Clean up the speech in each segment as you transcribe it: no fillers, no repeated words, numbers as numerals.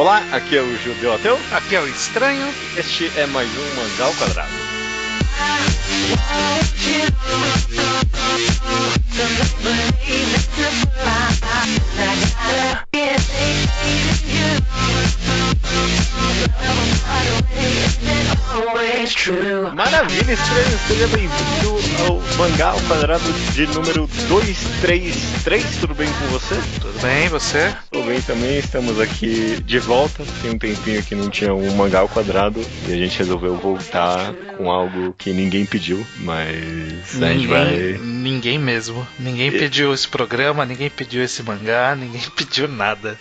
Olá, aqui é o Judeu Ateu. Aqui é o Estranho. Este é mais um Mangá ao Quadrado. Maravilha, Estranho, seja bem-vindo ao Mangá ao Quadrado de número 233. Tudo bem com você? Tudo bem, você? Tudo bem também, estamos aqui de volta. Tem um tempinho que não tinha um Mangá ao Quadrado e a gente resolveu voltar com algo que ninguém pediu, mas a gente vai... Ninguém mesmo. Ninguém pediu esse programa, ninguém pediu esse mangá, ninguém pediu nada.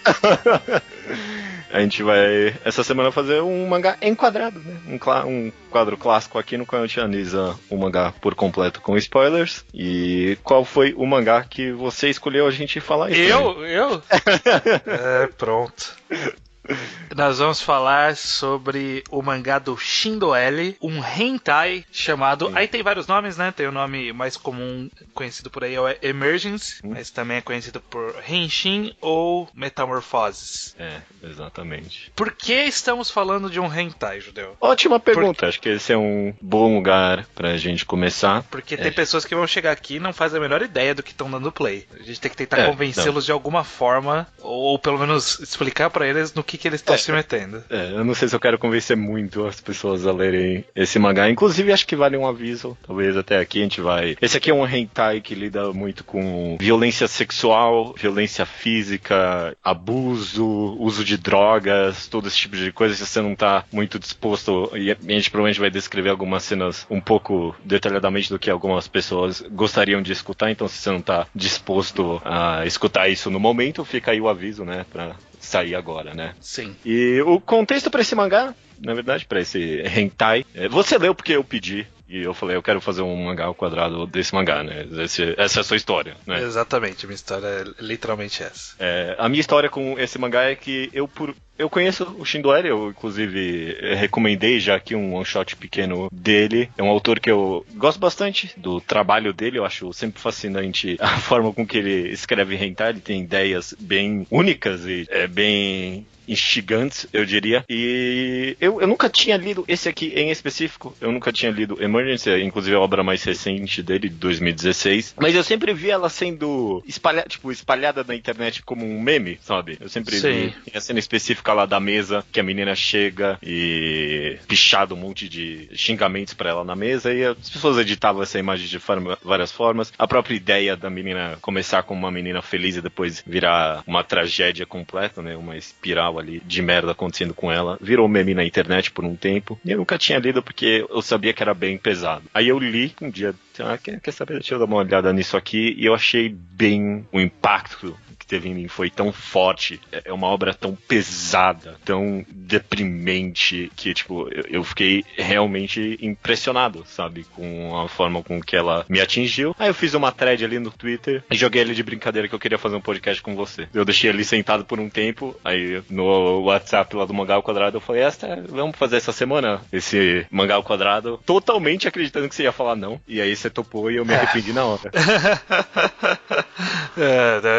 A gente vai, essa semana, fazer um mangá enquadrado, né? Um quadro clássico aqui no qual a gente analisa o mangá por completo com spoilers. E qual foi o mangá que você escolheu a gente falar isso? Eu? Pronto. Nós vamos falar sobre o mangá do Shindo L, um hentai chamado... Aí tem vários nomes, né? Tem o nome mais comum, conhecido por aí, é o Emergence, mas também é conhecido por Henshin ou Metamorphoses. É, exatamente. Por que estamos falando de um hentai, Judeu? Ótima pergunta, acho que esse é um bom lugar pra gente começar. Porque tem pessoas que vão chegar aqui e não fazem a menor ideia do que estão dando play. A gente tem que tentar convencê-los de alguma forma, ou pelo menos explicar pra eles no que eles estão se metendo. Eu não sei se eu quero convencer muito as pessoas a lerem esse mangá. Inclusive, acho que vale um aviso. Talvez até aqui a gente vai... Esse aqui é um hentai que lida muito com violência sexual, violência física, abuso, uso de drogas, todo esse tipo de coisa. Se você não tá muito disposto... E a gente provavelmente vai descrever algumas cenas um pouco detalhadamente do que algumas pessoas gostariam de escutar. Então, se você não tá disposto a escutar isso no momento, fica aí o aviso, né? Pra sair agora, né? Sim. E o contexto pra esse mangá, na verdade, pra esse hentai, você leu porque eu pedi. E eu falei, eu quero fazer um mangá ao quadrado desse mangá, né? Essa é a sua história, né? Exatamente, minha história é literalmente essa. A minha história com esse mangá é que eu conheço o Shindo L, eu inclusive recomendei já aqui um one shot pequeno dele. É um autor que eu gosto bastante do trabalho dele, eu acho sempre fascinante a forma com que ele escreve hentai. Ele tem ideias bem únicas e bem instigantes, eu diria. E eu nunca tinha lido esse aqui em específico, eu nunca tinha lido Emergence, inclusive a obra mais recente dele, de 2016. Mas eu sempre vi ela sendo espalhada na internet como um meme, sabe? Eu sempre vi a cena específica lá da mesa, que a menina chega e pichado um monte de xingamentos pra ela na mesa, e as pessoas editavam essa imagem de várias formas. A própria ideia da menina começar como uma menina feliz e depois virar uma tragédia completa, né? Uma espiral ali de merda acontecendo com ela, virou meme na internet por um tempo, e eu nunca tinha lido porque eu sabia que era bem pesado. Aí eu li um dia, quer saber, deixa eu dar uma olhada nisso aqui, e eu achei bem o impacto que teve em mim foi tão forte, é uma obra tão pesada, tão deprimente, que tipo, eu fiquei realmente impressionado, sabe, com a forma com que ela me atingiu. Aí eu fiz uma thread ali no Twitter e joguei ali de brincadeira que eu queria fazer um podcast com você. Eu deixei ali sentado por um tempo, aí no WhatsApp lá do Mangá ao Quadrado eu falei, vamos fazer essa semana esse Mangá ao Quadrado, totalmente acreditando que você ia falar não, e aí você topou e eu me arrependi na hora.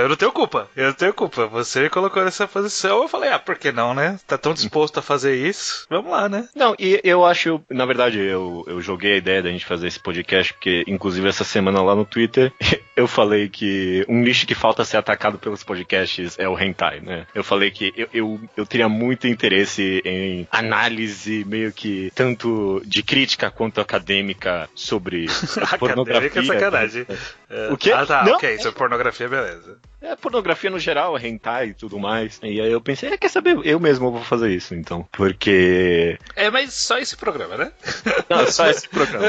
Eu não tenho culpa. Você me colocou nessa posição, eu falei, por que não, né? Tá tão disposto a fazer isso? Vamos lá, né? Não, e eu acho, na verdade, eu joguei a ideia da gente fazer esse podcast, porque, inclusive, essa semana lá no Twitter, eu falei que um nicho que falta ser atacado pelos podcasts é o hentai, né? Eu falei que eu teria muito interesse em análise, meio que, tanto de crítica quanto acadêmica sobre pornografia. Acadêmica é sacanagem. O quê? Não? Ok, sobre pornografia, beleza. Pornografia no geral, hentai e tudo mais. E aí eu pensei, quer saber, eu mesmo vou fazer isso, então. Porque... mas só esse programa, né? Não, só esse programa.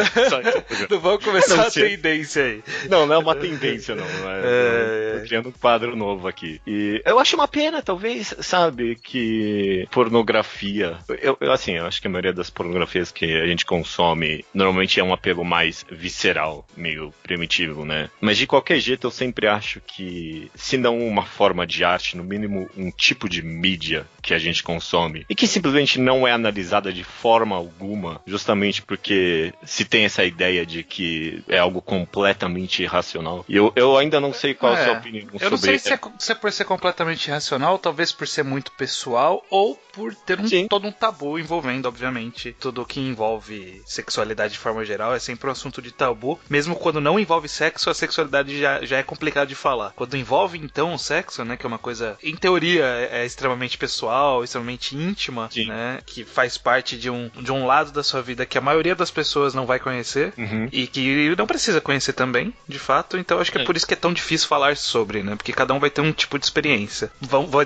Não vamos começar a tendência aí. Não é uma tendência, não. Eu tô criando um quadro novo aqui. E eu acho uma pena, talvez, sabe, que pornografia... Eu acho que a maioria das pornografias que a gente consome normalmente é um apelo mais visceral, meio primitivo, né? Mas de qualquer jeito eu sempre acho que, se não uma forma de arte, no mínimo um tipo de mídia que a gente consome e que simplesmente não é analisada de forma alguma, justamente porque se tem essa ideia de que é algo completamente irracional. E eu ainda não sei qual é a sua opinião sobre isso. Eu não sei se é por ser completamente irracional, talvez por ser muito pessoal, ou por ter todo um tabu envolvendo, obviamente, tudo que envolve sexualidade de forma geral é sempre um assunto de tabu. Mesmo quando não envolve sexo, a sexualidade já é complicado de falar. Quando envolve, então, o sexo, né, que é uma coisa, em teoria, é extremamente pessoal, extremamente íntima, né, que faz parte de um lado da sua vida que a maioria das pessoas não vai conhecer, e que não precisa conhecer também, de fato. Então acho que é por isso que é tão difícil falar sobre, né, porque cada um vai ter um tipo de experiência.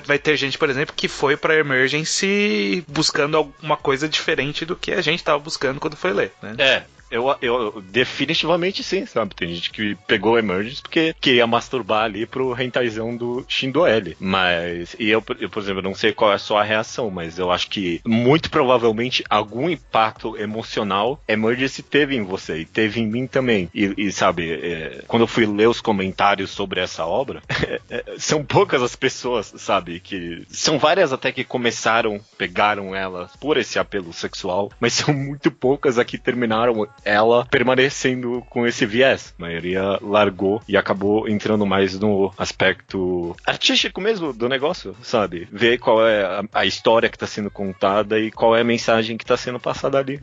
Vai ter gente, por exemplo, que foi pra Emergency buscando alguma coisa diferente do que a gente tava buscando quando foi ler, né? Eu definitivamente sim, sabe? Tem gente que pegou o Emergence porque queria masturbar ali pro hentaizão do Shindo L. Mas, eu, por exemplo, não sei qual é a sua reação, mas eu acho que muito provavelmente algum impacto emocional Emergence teve em você e teve em mim também. E sabe, quando eu fui ler os comentários sobre essa obra, são poucas as pessoas, sabe? Que são várias até que pegaram ela por esse apelo sexual, mas são muito poucas a que terminaram ela permanecendo com esse viés. A maioria largou e acabou entrando mais no aspecto artístico mesmo do negócio, sabe? Ver qual é a história que está sendo contada e qual é a mensagem que está sendo passada ali.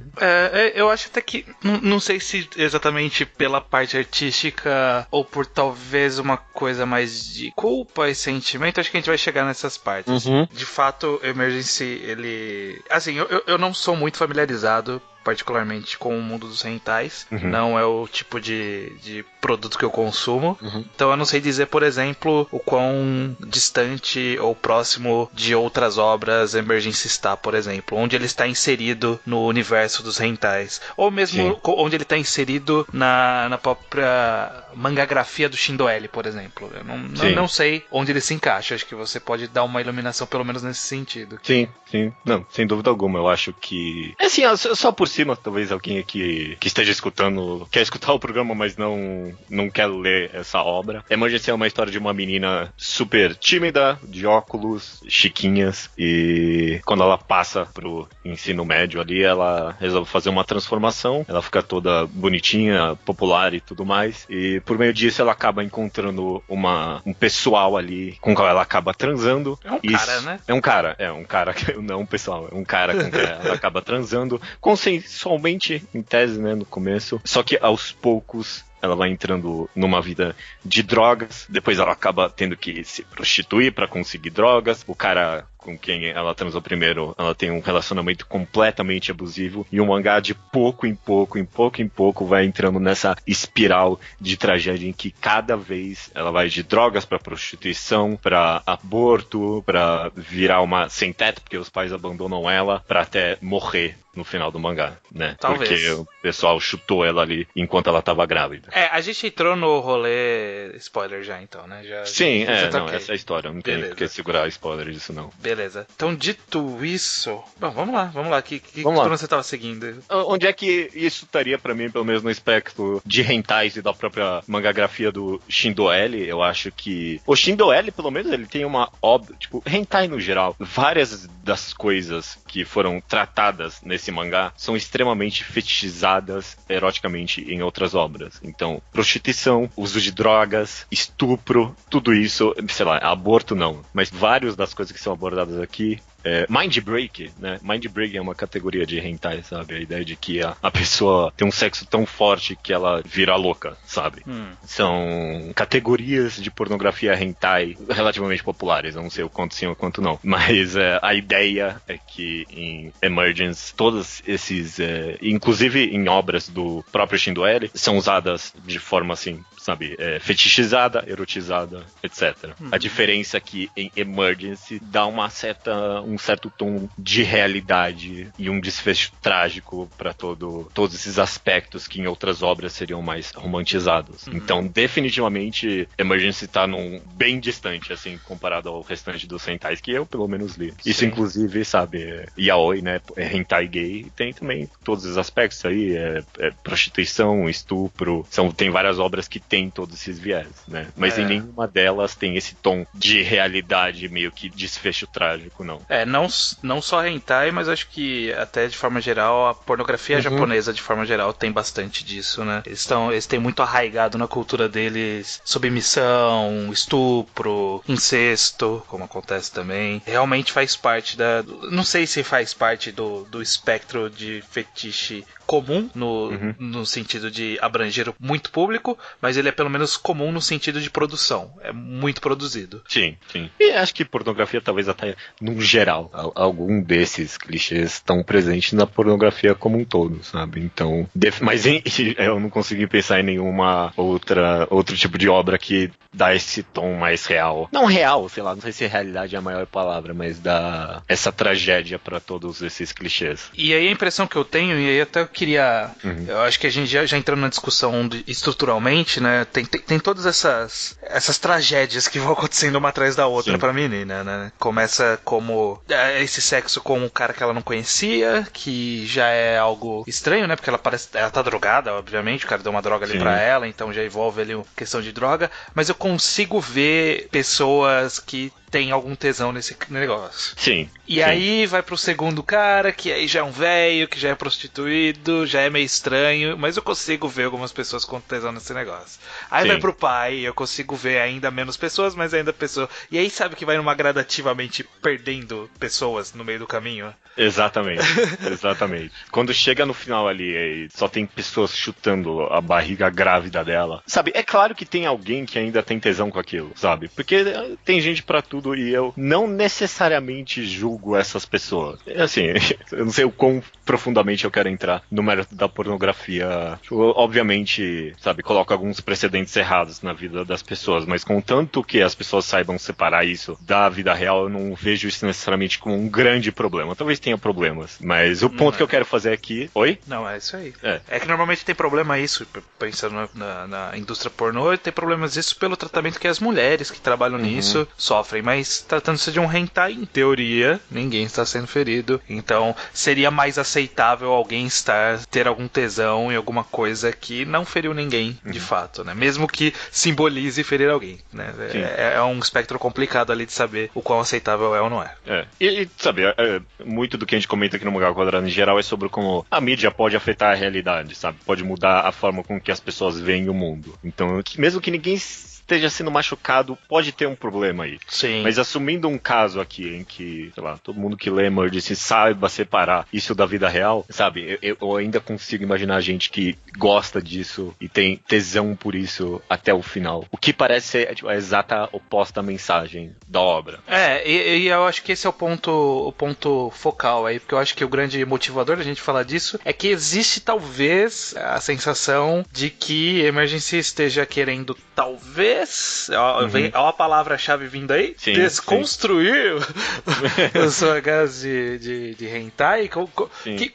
Eu acho até que, não sei se exatamente pela parte artística ou por talvez uma coisa mais de culpa e sentimento, acho que a gente vai chegar nessas partes. De fato, Emergency, ele... Assim, eu não sou muito familiarizado particularmente com o mundo dos hentais. Não é o tipo de produto que eu consumo. Então eu não sei dizer, por exemplo, o quão distante ou próximo de outras obras Emergency está, por exemplo. Onde ele está inserido no universo dos hentais. Ou mesmo onde ele está inserido na própria mangagrafia do Shindo L, por exemplo. Eu não sei onde ele se encaixa. Acho que você pode dar uma iluminação pelo menos nesse sentido. Sim. Não, sem dúvida alguma. Eu acho que... Assim, só por cima, talvez alguém aqui que esteja escutando, quer escutar o programa, mas não quer ler essa obra. Emergency é uma história de uma menina super tímida, de óculos, chiquinhas, e quando ela passa pro ensino médio ali, ela resolve fazer uma transformação, ela fica toda bonitinha, popular e tudo mais, e por meio disso ela acaba encontrando um pessoal ali com o qual ela acaba transando. É um cara, né? É um cara, não um pessoal, é um cara com quem ela acaba transando, consensualmente, em tese, né, no começo. Só que aos poucos ela vai entrando numa vida de drogas, depois ela acaba tendo que se prostituir pra conseguir drogas. O cara com quem ela transou primeiro, ela tem um relacionamento completamente abusivo, e o mangá de pouco em pouco vai entrando nessa espiral de tragédia em que cada vez ela vai de drogas pra prostituição, pra aborto, pra virar uma sem teto porque os pais abandonam ela, pra até morrer no final do mangá, né? Talvez. Porque o pessoal chutou ela ali enquanto ela tava grávida. A gente entrou no rolê spoiler já, então, né? Sim, okay. Essa é a história. Não tem por que segurar spoiler disso, não. Beleza. Então, dito isso... Bom, vamos lá. Que você tava seguindo? Onde é que isso estaria pra mim, pelo menos no espectro de hentais e da própria mangagrafia do Shindo L? Eu acho que... O Shindo L, pelo menos, ele tem uma obra... Tipo, hentai no geral. Várias das coisas que foram tratadas nesse mangá são extremamente fetichizadas eroticamente em outras obras. Então, prostituição, uso de drogas, estupro, tudo isso, sei lá, aborto não, mas várias das coisas que são abordadas aqui. Mind Break, né? Mind Break é uma categoria de hentai, sabe? A ideia de que a pessoa tem um sexo tão forte que ela vira louca, sabe? São categorias de pornografia hentai relativamente populares, eu não sei o quanto sim ou quanto não, mas a ideia é que em Emergence todos esses, inclusive em obras do próprio Shindo L, são usadas de forma assim, sabe, fetichizada, erotizada, etc. A diferença é que em Emergency dá um certo tom de realidade e um desfecho trágico para todos esses aspectos que em outras obras seriam mais romantizados. Então, definitivamente, Emergency tá bem distante, assim, comparado ao restante dos hentais que eu, pelo menos, li. Sim. Isso, inclusive, sabe, yaoi, né, hentai gay, tem também todos os aspectos aí, prostituição, estupro, tem várias obras que tem todos esses viés, né? Mas em nenhuma delas tem esse tom de realidade meio que desfecho trágico, não. Não só hentai, mas acho que até de forma geral, a pornografia japonesa de forma geral tem bastante disso, né? Eles têm muito arraigado na cultura deles submissão, estupro, incesto, como acontece também. Realmente faz parte não sei se faz parte do espectro de fetiche comum no sentido de abranger muito público, mas ele é pelo menos comum no sentido de produção. É muito produzido. Sim. E acho que pornografia talvez até, num geral, algum desses clichês estão presentes na pornografia como um todo, sabe? Então, mas eu não consegui pensar em nenhuma outro tipo de obra que dá esse tom mais real. Não real, sei lá, não sei se realidade é a maior palavra, mas dá essa tragédia pra todos esses clichês. E aí a impressão que eu tenho, e aí até eu queria... Eu acho que a gente já entrando na discussão estruturalmente, né? Tem todas essas tragédias que vão acontecendo uma atrás da outra pra menina, né? Começa como esse sexo com um cara que ela não conhecia, que já é algo estranho, né? Porque ela tá drogada, obviamente, o cara deu uma droga ali pra ela, então já envolve ali uma questão de droga, mas eu consigo ver pessoas que tem algum tesão nesse negócio. Sim. E aí vai pro segundo cara, que aí já é um velho, que já é prostituído, já é meio estranho, mas eu consigo ver algumas pessoas com tesão nesse negócio. Aí vai pro pai, eu consigo ver ainda menos pessoas, mas ainda pessoas. E aí sabe que vai numa gradativamente perdendo pessoas no meio do caminho? Exatamente. Quando chega no final ali, só tem pessoas chutando a barriga grávida dela. Sabe, é claro que tem alguém que ainda tem tesão com aquilo, sabe? Porque tem gente pra tudo e eu não necessariamente julgo essas pessoas. Assim, eu não sei o quão profundamente eu quero entrar no mérito da pornografia. Obviamente, sabe, coloca alguns precedentes errados na vida das pessoas, mas contanto que as pessoas saibam separar isso da vida real, eu não vejo isso necessariamente como um grande problema. Talvez tenha problemas, mas o ponto que eu quero fazer aqui... Oi? Não, é isso aí. É que normalmente tem problema isso, pensando na indústria pornô, tem problemas isso pelo tratamento que as mulheres que trabalham nisso sofrem, mas tratando-se de um hentai, em teoria, ninguém está sendo ferido, então seria mais aceitável alguém ter algum tesão em alguma coisa que não feriu ninguém, de fato, né? Mesmo que simbolize ferir alguém, né? É um espectro complicado ali de saber o quão aceitável é ou não é. E sabe, muito do que a gente comenta aqui no Mangá Quadrado em geral é sobre como a mídia pode afetar a realidade, sabe? Pode mudar a forma com que as pessoas veem o mundo. Então, mesmo que ninguém esteja sendo machucado, pode ter um problema aí. Sim. Mas assumindo um caso aqui em que, sei lá, todo mundo que lê Emergency saiba separar isso da vida real, sabe? Eu ainda consigo imaginar gente que gosta disso e tem tesão por isso até o final. O que parece ser a exata oposta mensagem da obra. E eu acho que esse é o ponto focal aí, porque eu acho que o grande motivador da gente falar disso é que existe talvez a sensação de que Emergency esteja querendo talvez ó a palavra-chave vindo aí, desconstruir os mangás de hentai.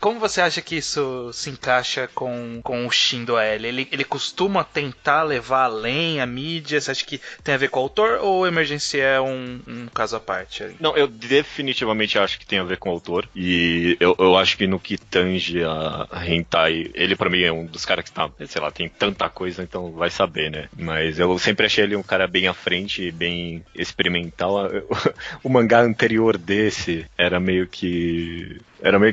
Como você acha que isso se encaixa com o Shindo L? Ele costuma tentar levar além a mídia? Você acha que tem a ver com o autor ou Emergency é um caso à parte? Não, eu definitivamente acho que tem a ver com o autor, e eu acho que no que tange a hentai, ele pra mim é um dos caras que tá, sei lá, tem tanta coisa, então vai saber, né? Mas eu sempre achei ele um cara bem à frente, bem experimental. O mangá anterior desse era meio que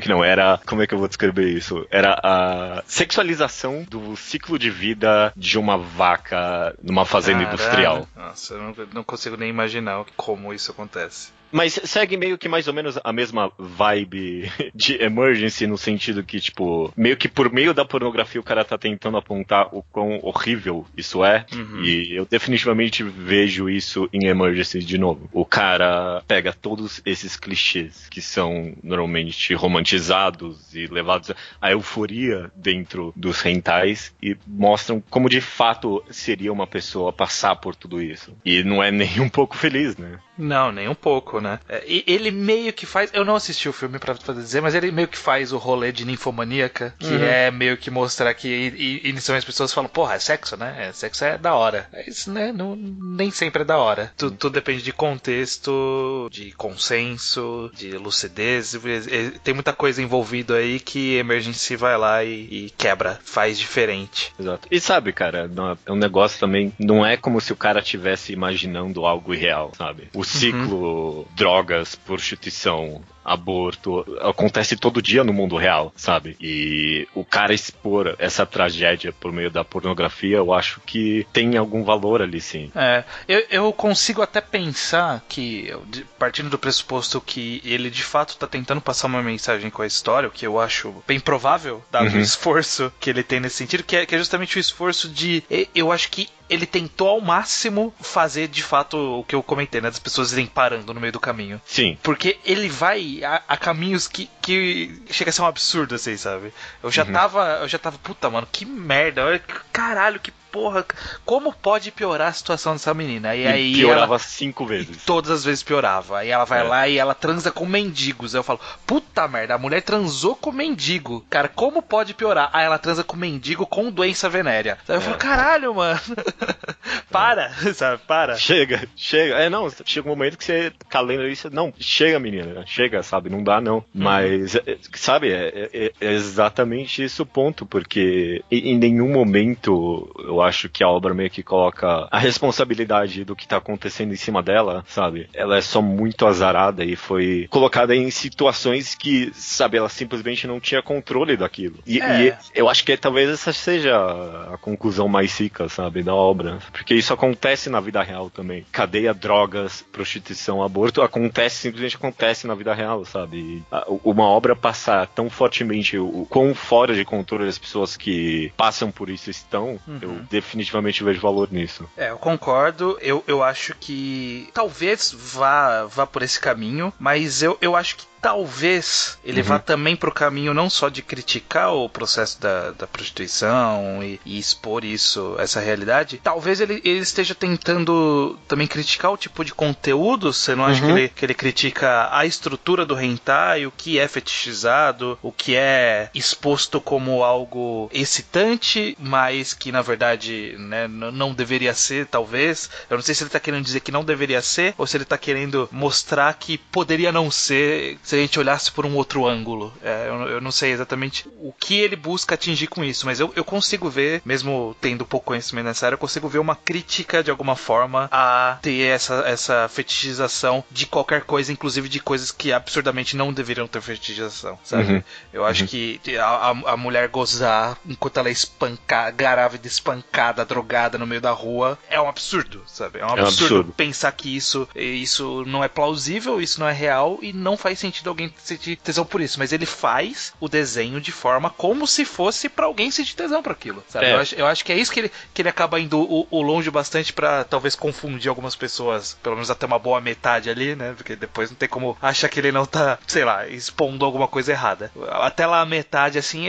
não, era... Como é que eu vou descrever isso? Era a sexualização do ciclo de vida de uma vaca numa fazenda industrial. Nossa, eu não consigo nem imaginar como isso acontece. Mas segue meio que mais ou menos a mesma vibe de Emergency, no sentido que, tipo, meio que por meio da pornografia o cara tá tentando apontar o quão horrível isso é. E eu definitivamente vejo isso em Emergency de novo. O cara pega todos esses clichês que são normalmente romantizados e levados à euforia dentro dos hentais e mostram como de fato seria uma pessoa passar por tudo isso. E não é nem um pouco feliz, né? Não, nem um pouco. né? E ele meio que faz... Eu não assisti o filme pra dizer, mas ele meio que faz o rolê de ninfomaníaca, que é meio que mostrar que inicialmente as pessoas falam, porra, é sexo, né? Sexo é da hora. Isso, né? Nem sempre é da hora. Tudo depende de contexto, de consenso, de lucidez. Tem muita coisa envolvida aí que Emergency vai lá e quebra, faz diferente. Exato. E sabe, cara, é um negócio também, não é como se o cara estivesse imaginando algo irreal, sabe? O ciclo drogas, prostituição, aborto, acontece todo dia no mundo real, sabe? E o cara expor essa tragédia por meio da pornografia, eu acho que tem algum valor ali, sim. Eu consigo até pensar que, partindo do pressuposto que ele de fato tá tentando passar uma mensagem com a história, o que eu acho bem provável, dado o esforço que ele tem nesse sentido, que é justamente o esforço de... Eu acho que ele tentou ao máximo fazer de fato o que eu comentei, né? Das pessoas irem parando no meio do caminho. Sim. Porque ele vai a caminhos que chega a ser um absurdo, assim, sabe? Eu já tava, puta, mano, que merda, olha, caralho, que porra, como pode piorar a situação dessa menina? E aí piorava 5 vezes. Todas as vezes piorava. Aí ela vai lá e ela transa com mendigos. Aí eu falo, puta merda, a mulher transou com mendigo. Cara, como pode piorar? Aí ela transa com mendigo com doença venérea. Aí eu falo, caralho, mano. Para, sabe? Para. Chega. Chega um momento que você tá lendo isso. Não, chega, menina. Chega, sabe? Não dá, não. Mas, sabe, é exatamente isso o ponto, porque em nenhum momento eu acho que a obra meio que coloca a responsabilidade do que tá acontecendo em cima dela, sabe? Ela é só muito azarada e foi colocada em situações que, sabe, ela simplesmente não tinha controle daquilo. E eu acho que talvez essa seja a conclusão mais rica, sabe, da obra. Porque isso acontece na vida real também. Cadeia, drogas, prostituição, aborto, simplesmente acontece na vida real, sabe? E uma obra passar tão fortemente o quão fora de controle as pessoas que passam por isso estão, eu definitivamente vejo valor nisso. Eu concordo. Eu acho que talvez vá por esse caminho, mas eu acho que talvez ele vá também pro caminho não só de criticar o processo da prostituição e expor essa realidade. Talvez ele esteja tentando também criticar o tipo de conteúdo. Você não acha que ele critica a estrutura do hentai, o que é fetichizado, o que é exposto como algo excitante, mas que na verdade, né, não deveria ser, talvez. Eu não sei se ele tá querendo dizer que não deveria ser, ou se ele tá querendo mostrar que poderia não ser se a gente olhasse por um outro ângulo. Eu não sei exatamente o que ele busca atingir com isso, mas eu consigo ver, mesmo tendo pouco conhecimento nessa área, eu consigo ver uma crítica de alguma forma a ter essa fetichização de qualquer coisa, inclusive de coisas que absurdamente não deveriam ter fetichização, sabe? Eu acho que a mulher gozar enquanto ela é grávida, espancada, drogada no meio da rua, é um absurdo, sabe? É um absurdo pensar que isso não é plausível, isso não é real e não faz sentido alguém sentir tesão por isso, mas ele faz o desenho de forma como se fosse pra alguém sentir tesão por aquilo, sabe? Eu acho que é isso que ele acaba indo o longe bastante pra talvez confundir algumas pessoas, pelo menos até uma boa metade ali, né? Porque depois não tem como achar que ele não tá, sei lá, expondo alguma coisa errada. Até lá a metade, assim,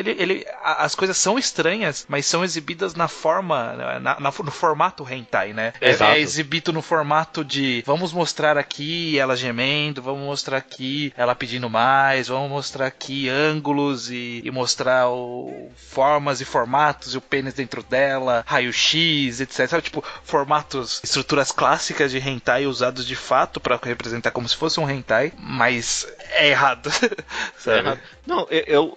as coisas são estranhas, mas são exibidas na forma, no formato hentai, né? É exibido no formato de vamos mostrar aqui ela gemendo, vamos mostrar aqui ela pedindo mais, vamos mostrar aqui ângulos e mostrar formas e formatos e o pênis dentro dela, raio-x, etc. Sabe, tipo, formatos, estruturas clássicas de hentai usados de fato pra representar como se fosse um hentai, mas é errado. Sabe? Não, eu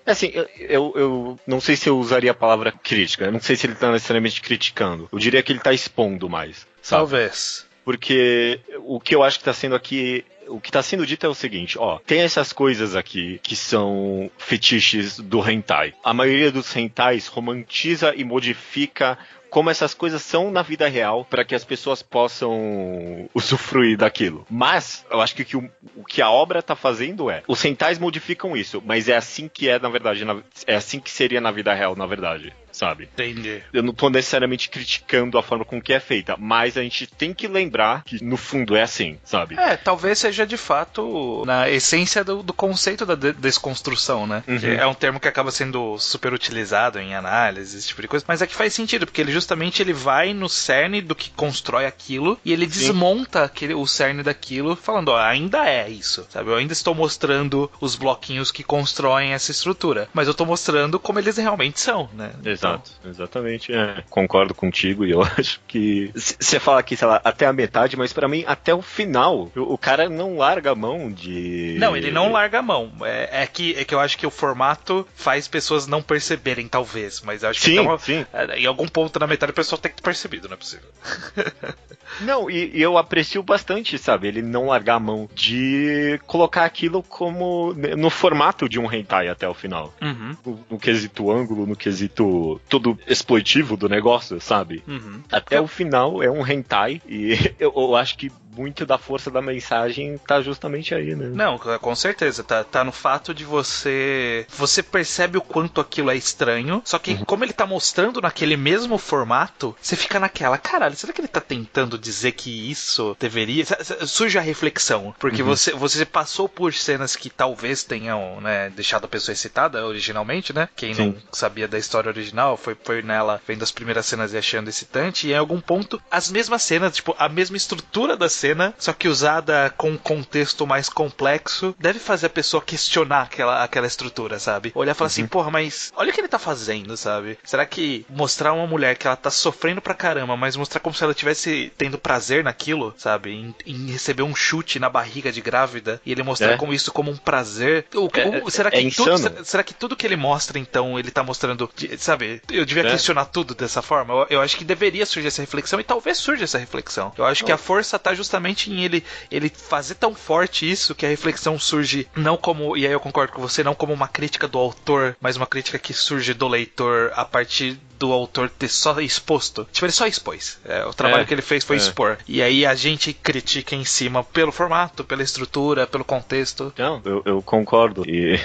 não sei se eu usaria a palavra crítica, eu não sei se ele tá necessariamente criticando, eu diria que ele tá expondo mais, sabe? Talvez. Porque o que eu acho que tá sendo aqui... O que está sendo dito é o seguinte, tem essas coisas aqui que são fetiches do hentai. A maioria dos hentais romantiza e modifica como essas coisas são na vida real para que as pessoas possam usufruir daquilo. Mas eu acho que o que a obra tá fazendo os hentais modificam isso, mas é assim que é na verdade, é assim que seria na vida real, na verdade. sabe? Entendi. Eu não tô necessariamente criticando a forma com que é feita, mas a gente tem que lembrar que no fundo é assim, sabe? Talvez seja de fato na essência do conceito da desconstrução, né? Uhum. Que é um termo que acaba sendo super utilizado em análise, esse tipo de coisa, mas é que faz sentido, porque ele justamente ele vai no cerne do que constrói aquilo e ele desmonta o cerne daquilo, falando, ainda é isso, sabe? Eu ainda estou mostrando os bloquinhos que constroem essa estrutura, mas eu estou mostrando como eles realmente são, né? Exato, exatamente. Concordo contigo e eu acho que você fala aqui, sei lá, até a metade, mas pra mim, até o final, o cara não larga a mão de... Não, ele não larga a mão. É que eu acho que o formato faz pessoas não perceberem, talvez, mas eu acho que em algum ponto na metade o pessoal tem que ter percebido, não é possível. Não, e eu aprecio bastante, sabe, ele não largar a mão de colocar aquilo como no formato de um hentai até o final. Uhum. No quesito ângulo, no quesito todo exploitivo do negócio, sabe? Uhum. Até o final é um hentai e eu acho que muito da força da mensagem tá justamente aí, né? Não, com certeza. Tá no fato de você percebe o quanto aquilo é estranho, só que como ele tá mostrando naquele mesmo formato, você fica naquela, caralho, será que ele tá tentando dizer que isso deveria... Surge a reflexão, porque você passou por cenas que talvez tenham, né, deixado a pessoa excitada originalmente, né? Quem não sabia da história original foi nela vendo as primeiras cenas e achando excitante, e em algum ponto as mesmas cenas, tipo, a mesma estrutura da cena, só que usada com um contexto mais complexo, deve fazer a pessoa questionar aquela estrutura, sabe? Olhar e falar assim, porra, mas olha o que ele tá fazendo, sabe? Será que mostrar uma mulher que ela tá sofrendo pra caramba, mas mostrar como se ela estivesse tendo prazer naquilo, sabe? Em receber um chute na barriga de grávida, e ele mostrar como isso como um prazer. Será que tudo que ele mostra, então, ele tá mostrando, sabe? Eu devia questionar tudo dessa forma? Eu acho que deveria surgir essa reflexão, e talvez surja essa reflexão. Eu acho que a força tá justamente em ele fazer tão forte isso que a reflexão surge não como, e aí eu concordo com você, não como uma crítica do autor, mas uma crítica que surge do leitor a partir do autor ter só exposto. Tipo, ele só expôs. O trabalho que ele fez foi expor. E aí a gente critica em cima pelo formato, pela estrutura, pelo contexto. Não, eu concordo. E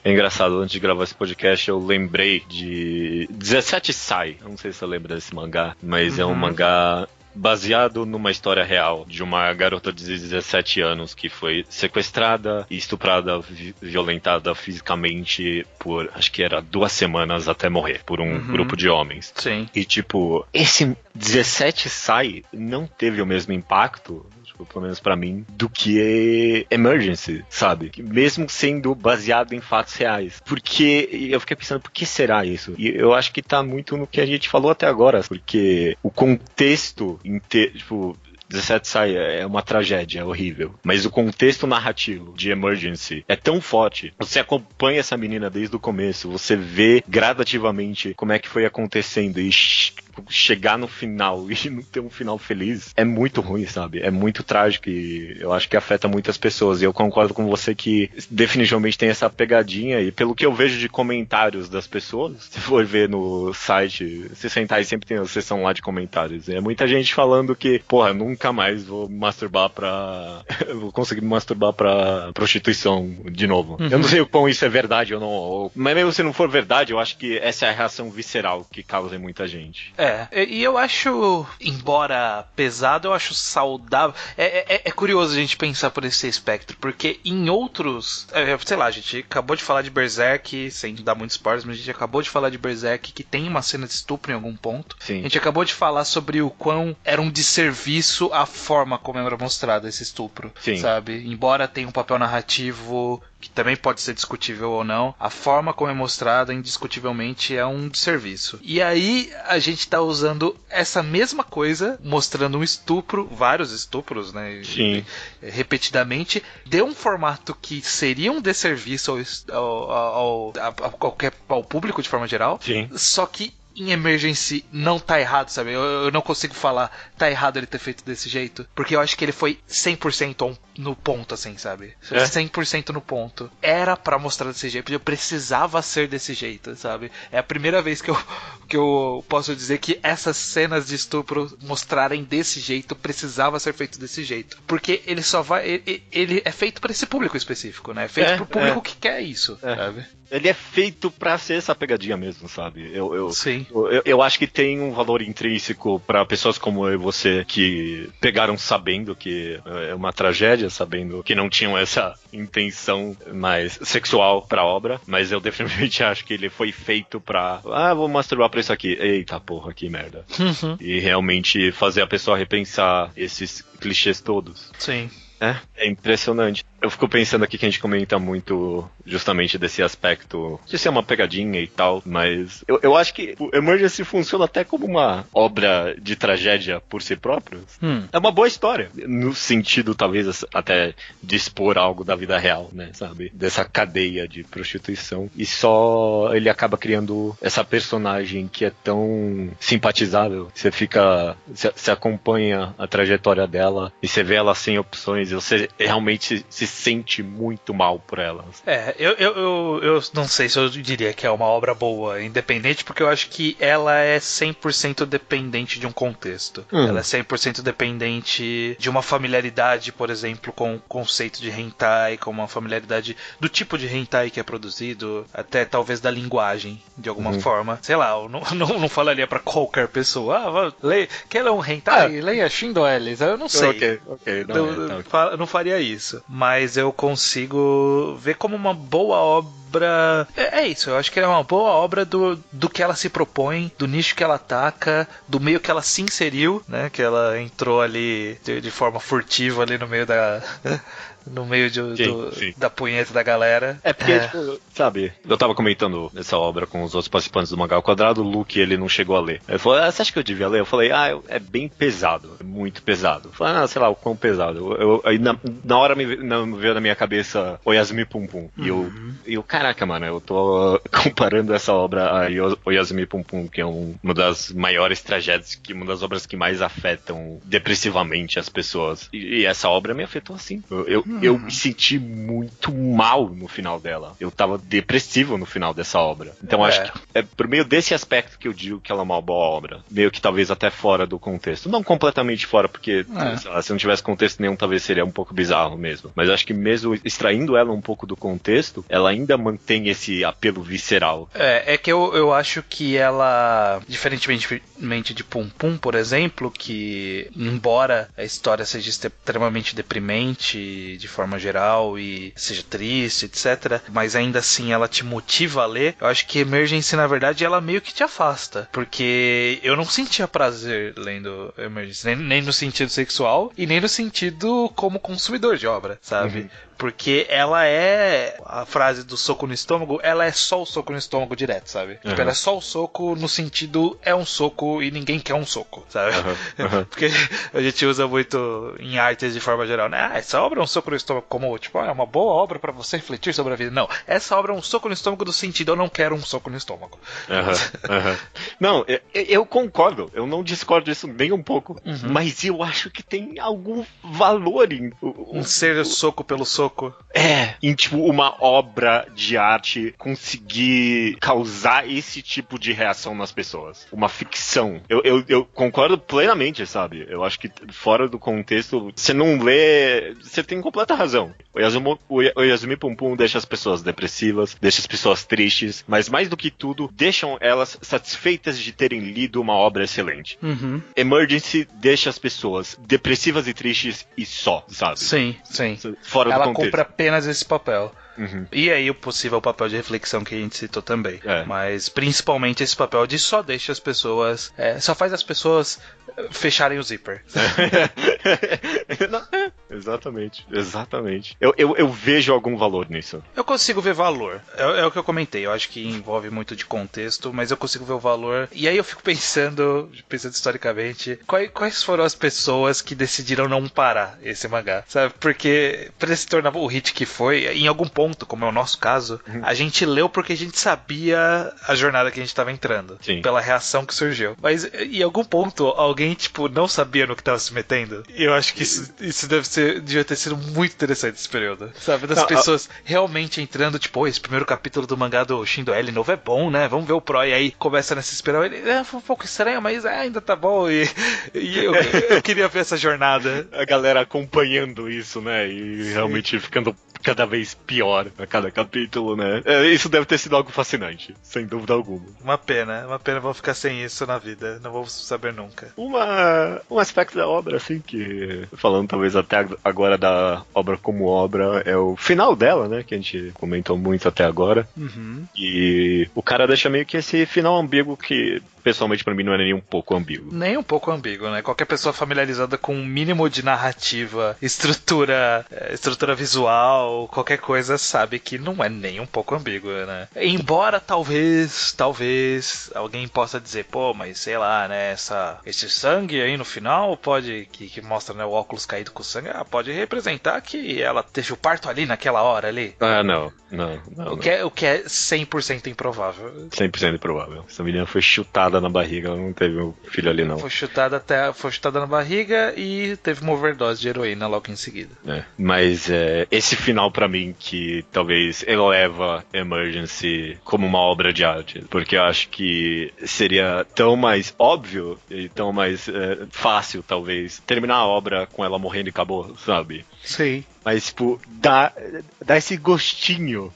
é engraçado, antes de gravar esse podcast, eu lembrei de 17 Sai. Eu não sei se você lembra desse mangá, mas é um mangá baseado numa história real de uma garota de 17 anos que foi sequestrada e estuprada, violentada fisicamente por, acho que era 2 semanas até morrer, por um grupo de homens. Sim. E tipo, esse 17 Sai não teve o mesmo impacto, pelo menos pra mim, do que Emergency, sabe? Mesmo sendo baseado em fatos reais. Porque eu fiquei pensando, por que será isso? E eu acho que tá muito no que a gente falou até agora, porque o contexto inteiro, tipo, 17 Sai é uma tragédia, é horrível. Mas o contexto narrativo de Emergency é tão forte. Você acompanha essa menina desde o começo, você vê gradativamente como é que foi acontecendo e chegar no final e não ter um final feliz é muito ruim, sabe? É muito trágico e eu acho que afeta muitas pessoas. E eu concordo com você que definitivamente tem essa pegadinha e pelo que eu vejo de comentários das pessoas, se for ver no site, se sentar aí sempre tem a seção lá de comentários. É muita gente falando que, porra, nunca mais vou masturbar pra... vou conseguir me masturbar pra prostituição de novo. Eu não sei o quão isso é verdade ou não, mas mesmo se não for verdade, eu acho que essa é a reação visceral que causa em muita gente. E eu acho, embora pesado, eu acho saudável. É curioso a gente pensar por esse espectro, porque em outros, sei lá, a gente acabou de falar de Berserk, sem dar muitos spoilers, mas a gente acabou de falar de Berserk, que tem uma cena de estupro em algum ponto. Sim. A gente acabou de falar sobre o quão era um desserviço a forma como era mostrado esse estupro, sabe? Embora tenha um papel narrativo que também pode ser discutível ou não, a forma como é mostrada indiscutivelmente é um desserviço. E aí a gente tá usando essa mesma coisa, mostrando um estupro, vários estupros, né? Sim. Repetidamente, de um formato que seria um desserviço ao público de forma geral. Sim. Só que em Emergency não tá errado, sabe? Eu não consigo falar, tá errado ele ter feito desse jeito, porque eu acho que ele foi 100% no ponto, assim, sabe? 100% no ponto. Era pra mostrar desse jeito, eu precisava ser desse jeito, sabe? É a primeira vez que que eu posso dizer que essas cenas de estupro mostrarem desse jeito, precisava ser feito desse jeito. Porque ele só vai... Ele é feito para esse público específico, né? É feito pro público que quer isso, sabe? Ele é feito pra ser essa pegadinha mesmo, sabe? Sim. Eu acho que tem um valor intrínseco pra pessoas como eu e você que pegaram sabendo que é uma tragédia, sabendo que não tinham essa intenção mais sexual pra obra, mas eu definitivamente acho que ele foi feito pra... vou masturbar pra isso aqui. Eita porra, que merda. E realmente fazer a pessoa repensar esses clichês todos. Sim. É impressionante. Eu fico pensando aqui que a gente comenta muito justamente desse aspecto de ser uma pegadinha e tal, mas eu acho que o Emergency funciona até como uma obra de tragédia por si próprio. É uma boa história, no sentido talvez até de expor algo da vida real, né, sabe? Dessa cadeia de prostituição. E só ele acaba criando essa personagem que é tão simpatizável. Você você acompanha a trajetória dela e você vê ela sem opções e você realmente se sente muito mal por elas. Eu não sei se eu diria que é uma obra boa, independente, porque eu acho que ela é 100% dependente de um contexto. Ela é 100% dependente de uma familiaridade, por exemplo, com o conceito de hentai, com uma familiaridade do tipo de hentai que é produzido, até talvez da linguagem, de alguma forma. Sei lá, eu não falaria pra qualquer pessoa, quer ler um hentai? Leia Shindo Ellis. Eu não sei. Ok. Não faria isso. Mas eu consigo ver como uma boa obra. É isso, eu acho que é uma boa obra do que ela se propõe, do nicho que ela ataca, do meio que ela se inseriu, né? Que ela entrou ali de forma furtiva ali no meio da. No meio da punheta da galera. É porque, tipo, sabe, eu tava comentando essa obra com os outros participantes do Mangá ao Quadrado, o Luke, ele não chegou a ler. Ele falou, você acha que eu devia ler? Eu falei, é bem pesado, é muito pesado. Eu falei, sei lá, o quão pesado. Aí na hora me veio na minha cabeça Oyasumi Pum Pum. E eu, caraca, mano, eu tô comparando essa obra a Oyasumi Pum Pum, que é uma das maiores tragédias, uma das obras que mais afetam depressivamente as pessoas. E essa obra me afetou assim. Eu me senti muito mal no final dela. Eu tava depressivo no final dessa obra. Então acho que é por meio desse aspecto que eu digo que ela é uma boa obra. Meio que talvez até fora do contexto. Não completamente fora, porque sei lá, se não tivesse contexto nenhum, talvez seria um pouco bizarro mesmo. Mas acho que mesmo extraindo ela um pouco do contexto, ela ainda mantém esse apelo visceral. É que eu acho que ela, diferentemente de Pum Pum, por exemplo, que embora a história seja extremamente deprimente de forma geral e seja triste, etc. Mas ainda assim ela te motiva a ler. Eu acho que Emergency, na verdade, ela meio que te afasta. Porque eu não sentia prazer lendo Emergency. Nem no sentido sexual e nem no sentido como consumidor de obra, sabe? Porque ela é... A frase do soco no estômago, ela é só o soco no estômago direto, sabe? Tipo, ela é só o soco no sentido... É um soco e ninguém quer um soco, sabe? Porque a gente usa muito em artes de forma geral, né? Essa obra é um soco no estômago como, tipo, é uma boa obra pra você refletir sobre a vida. Não, essa obra é um soco no estômago do sentido eu não quero um soco no estômago. Não, eu concordo. Eu não discordo disso nem um pouco. Mas eu acho que tem algum valor em... ser soco pelo soco. Em tipo uma obra de arte conseguir causar esse tipo de reação nas pessoas. Uma ficção. Eu concordo plenamente, sabe? Eu acho que fora do contexto, você não lê... Você tem completa razão. O Yasumi Pum Pum deixa as pessoas depressivas, deixa as pessoas tristes, mas mais do que tudo, deixam elas satisfeitas de terem lido uma obra excelente. Emergency deixa as pessoas depressivas e tristes e só, sabe? Sim. Fora do contexto. Cumpre apenas esse papel. E aí o possível papel de reflexão que a gente citou também. Mas principalmente esse papel de só deixa as pessoas... só faz as pessoas fecharem o zíper. Exatamente. Eu vejo algum valor nisso. Eu consigo ver valor. É o que eu comentei. Eu acho que envolve muito de contexto, mas eu consigo ver o valor. E aí eu fico pensando historicamente, quais foram as pessoas que decidiram não parar esse mangá, sabe? Porque pra ele se tornar o hit que foi, em algum ponto, como é o nosso caso, a gente leu porque a gente sabia a jornada que a gente tava entrando. Sim. Pela reação que surgiu. Mas em alguém, tipo, não sabia no que tava se metendo. E eu acho que isso deve ser devia ter sido muito interessante esse período. Sabe? Das pessoas realmente entrando, tipo, esse primeiro capítulo do mangá do Shindo L novo é bom, né? Vamos ver o Pro. E aí começa nessa espiral. Ele foi um pouco estranho, mas ainda tá bom. E eu queria ver essa jornada. A galera acompanhando isso, né? E realmente ficando cada vez pior a cada capítulo, né? Isso deve ter sido algo fascinante, sem dúvida alguma. Uma pena vão ficar sem isso na vida. Não vamos saber nunca. Um aspecto da obra, assim, que falando talvez até agora da obra como obra, é o final dela, né? Que a gente comentou muito até agora. Uhum. E o cara deixa meio que esse final ambíguo que, pessoalmente, pra mim, não é nem um pouco ambíguo. Nem um pouco ambíguo, né? Qualquer pessoa familiarizada com um mínimo de narrativa, estrutura visual, qualquer coisa, sabe que não é nem um pouco ambíguo, né? Embora talvez alguém possa dizer, pô, mas sei lá, né? Esse sangue aí no final pode, que mostra, né, o óculos caído com sangue, pode representar que ela teve o parto ali naquela hora ali. Não. O que é 100% improvável. 100% improvável. Essa menina foi chutada na barriga, ela não teve um filho ali, não. Foi chutada na barriga e teve uma overdose de heroína logo em seguida. Mas esse final pra mim que talvez eleva Emergency como uma obra de arte, porque eu acho que seria tão mais óbvio e tão mais fácil, talvez, terminar a obra com ela morrendo e acabou, sabe? Sim. Mas, tipo, dá esse gostinho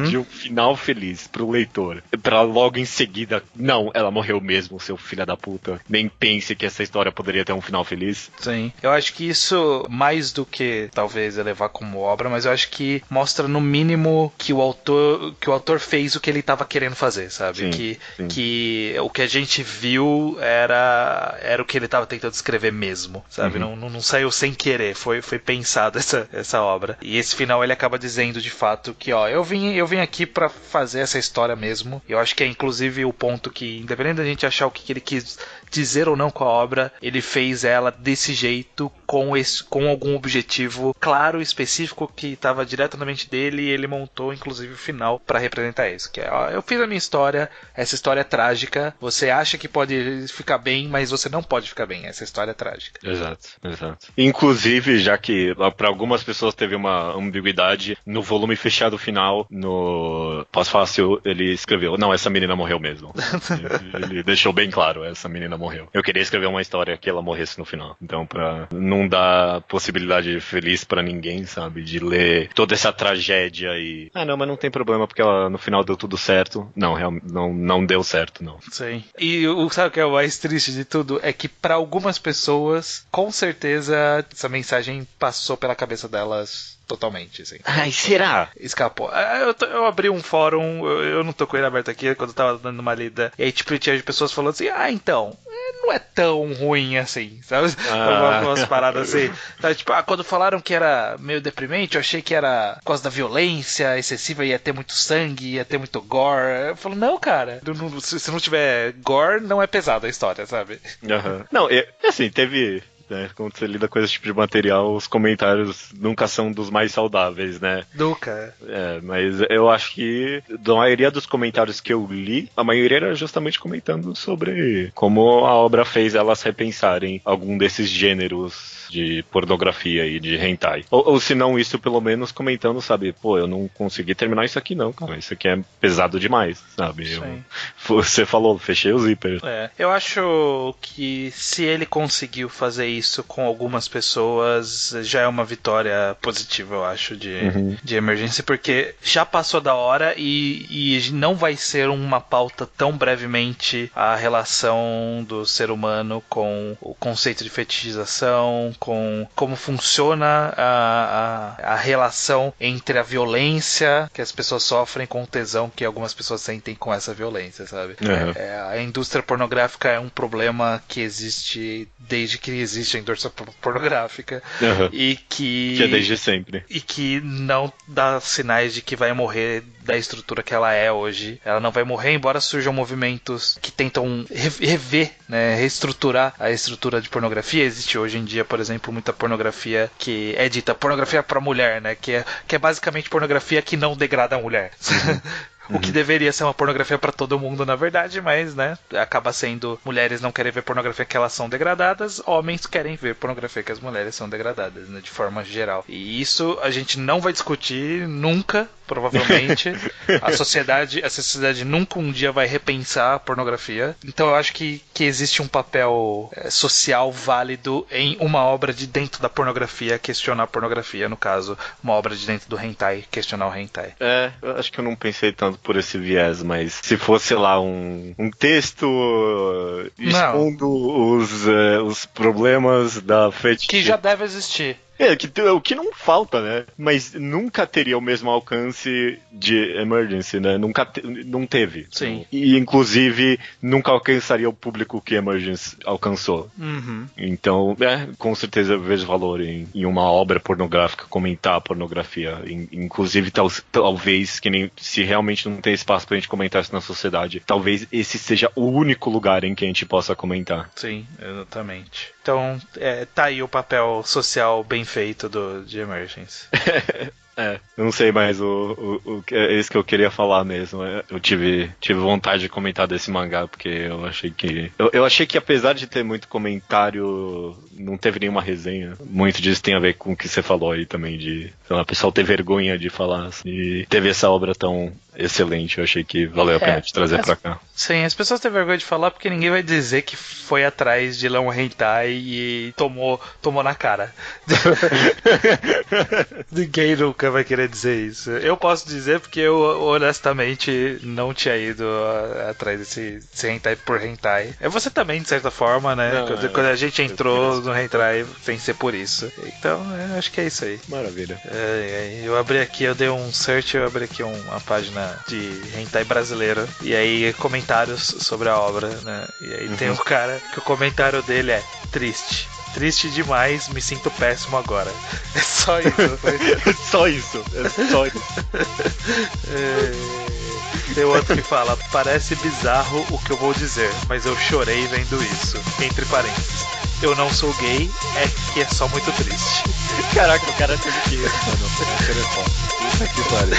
de um final feliz pro leitor. Pra logo em seguida, não, ela morreu mesmo, seu filho da puta. Nem pense que essa história poderia ter um final feliz. Sim. Eu acho que isso, mais do que talvez elevar como obra, mas eu acho que mostra no mínimo que o autor fez o que ele tava querendo fazer, sabe? Sim. Que o que a gente viu era o que ele tava tentando escrever mesmo, sabe? Não saiu sem querer, foi pensado essa obra. E esse final ele acaba dizendo de fato que, eu vim aqui pra fazer essa história mesmo. Eu acho que é inclusive o ponto que, independente da gente achar o que ele quis dizer ou não com a obra, ele fez ela desse jeito, com algum objetivo claro e específico que estava direto na mente dele, e ele montou inclusive o final pra representar isso. Que é, eu fiz a minha história, essa história é trágica, você acha que pode ficar bem, mas você não pode ficar bem, essa história é trágica. Exato. Inclusive, já que pra algumas pessoas teve uma ambiguidade, no volume fechado final, no pós-fácil, ele escreveu, não, essa menina morreu mesmo. Ele deixou bem claro, essa menina morreu. Eu queria escrever uma história que ela morresse no final. Então, pra não dar possibilidade feliz pra ninguém, sabe, de ler toda essa tragédia e... não, mas não tem problema, porque ela, no final deu tudo certo. Não, realmente, não deu certo, não. Sim. E sabe o que é o mais triste de tudo? É que pra algumas pessoas, com certeza, essa mensagem passou pela cabeça delas totalmente, assim. Ai, será? Escapou. Eu abri um fórum, eu não tô com ele aberto aqui, quando eu tava dando uma lida, e aí tipo, tinha pessoas falando assim, então, não é tão ruim assim, sabe? Umas paradas assim. Sabe? Tipo, quando falaram que era meio deprimente, eu achei que era por causa da violência excessiva, ia ter muito sangue, ia ter muito gore. Eu falo, não, cara, se não tiver gore, não é pesada a história, sabe? Não, assim, teve... Quando você lida com esse tipo de material, os comentários nunca são dos mais saudáveis, né? Nunca. Mas eu acho que da maioria dos comentários que eu li, a maioria era justamente comentando sobre como a obra fez elas repensarem algum desses gêneros de pornografia e de hentai. Ou se não isso, pelo menos comentando, sabe? Pô, eu não consegui terminar isso aqui não, cara. Isso aqui é pesado demais, sabe? Você falou, fechei o zíper. Eu acho que se ele conseguiu fazer isso com algumas pessoas, já é uma vitória positiva, eu acho, de emergência, porque já passou da hora e não vai ser uma pauta tão brevemente a relação do ser humano com o conceito de fetichização, com como funciona a relação entre a violência que as pessoas sofrem com o tesão que algumas pessoas sentem com essa violência, sabe? A indústria pornográfica é um problema que existe desde que existe a indústria pornográfica e que é desde sempre. E que não dá sinais de que vai morrer da estrutura que ela é hoje. Ela não vai morrer, embora surjam movimentos que tentam rever, né, reestruturar a estrutura de pornografia. Existe hoje em dia, por exemplo, muita pornografia que é dita pornografia pra mulher, né? Que é basicamente pornografia que não degrada a mulher. O que deveria ser uma pornografia pra todo mundo, na verdade, mas, né, acaba sendo mulheres não querem ver pornografia que elas são degradadas, homens querem ver pornografia que as mulheres são degradadas, né, de forma geral. E isso a gente não vai discutir nunca, provavelmente. A sociedade nunca um dia vai repensar a pornografia. Então eu acho que existe um papel social válido em uma obra de dentro da pornografia questionar a pornografia, no caso, uma obra de dentro do hentai questionar o hentai. Eu acho que eu não pensei tanto por esse viés, mas se fosse lá um texto expondo os problemas da fetiche... Que já deve existir. O que não falta, né? Mas nunca teria o mesmo alcance de Emergency, né? Não teve. Sim. E, inclusive, nunca alcançaria o público que Emergency alcançou. Uhum. Então, com certeza eu vejo valor em uma obra pornográfica, comentar a pornografia. Inclusive, talvez, que nem se realmente não tem espaço pra gente comentar isso na sociedade, talvez esse seja o único lugar em que a gente possa comentar. Sim, exatamente. Então, tá aí o papel social bem feito de Emergence. Eu não sei mais é isso que eu queria falar mesmo. Eu tive vontade de comentar desse mangá, porque eu achei que... Eu achei que apesar de ter muito comentário, não teve nenhuma resenha. Muito disso tem a ver com o que você falou aí também, de o pessoal ter vergonha de falar. Assim, e teve essa obra tão excelente, eu achei que valeu a pena te trazer pra cá. Sim, as pessoas têm vergonha de falar porque ninguém vai dizer que foi atrás de ler um hentai e tomou na cara. Ninguém nunca vai querer dizer isso. Eu posso dizer porque eu honestamente não tinha ido atrás desse hentai por hentai. É você também, de certa forma, né? Quando a gente entrou no hentai, pensei por isso. Então, acho que é isso aí. Maravilha. Eu abri aqui, eu dei um search, eu abri aqui uma página de hentai brasileiro, e aí comentários sobre a obra, né? E aí tem um cara que o comentário dele é triste. Triste demais, me sinto péssimo agora. É só isso. Só isso. Tem outro que fala, parece bizarro o que eu vou dizer, mas eu chorei vendo isso. Entre parênteses. Eu não sou gay, é que é só muito triste. Caraca, o cara teve que ir, mano. Puta que pariu.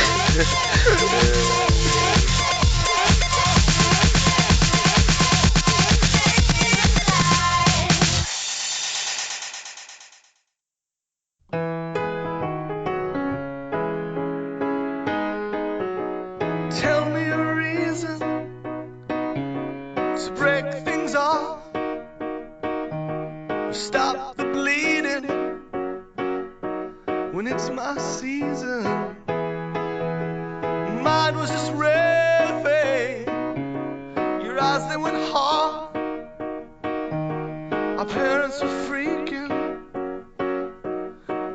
Tell me a reason to break things off. Stop the bleeding when it's my season. Mine was just red fade. Your eyes, they went hard. Our parents were freaking,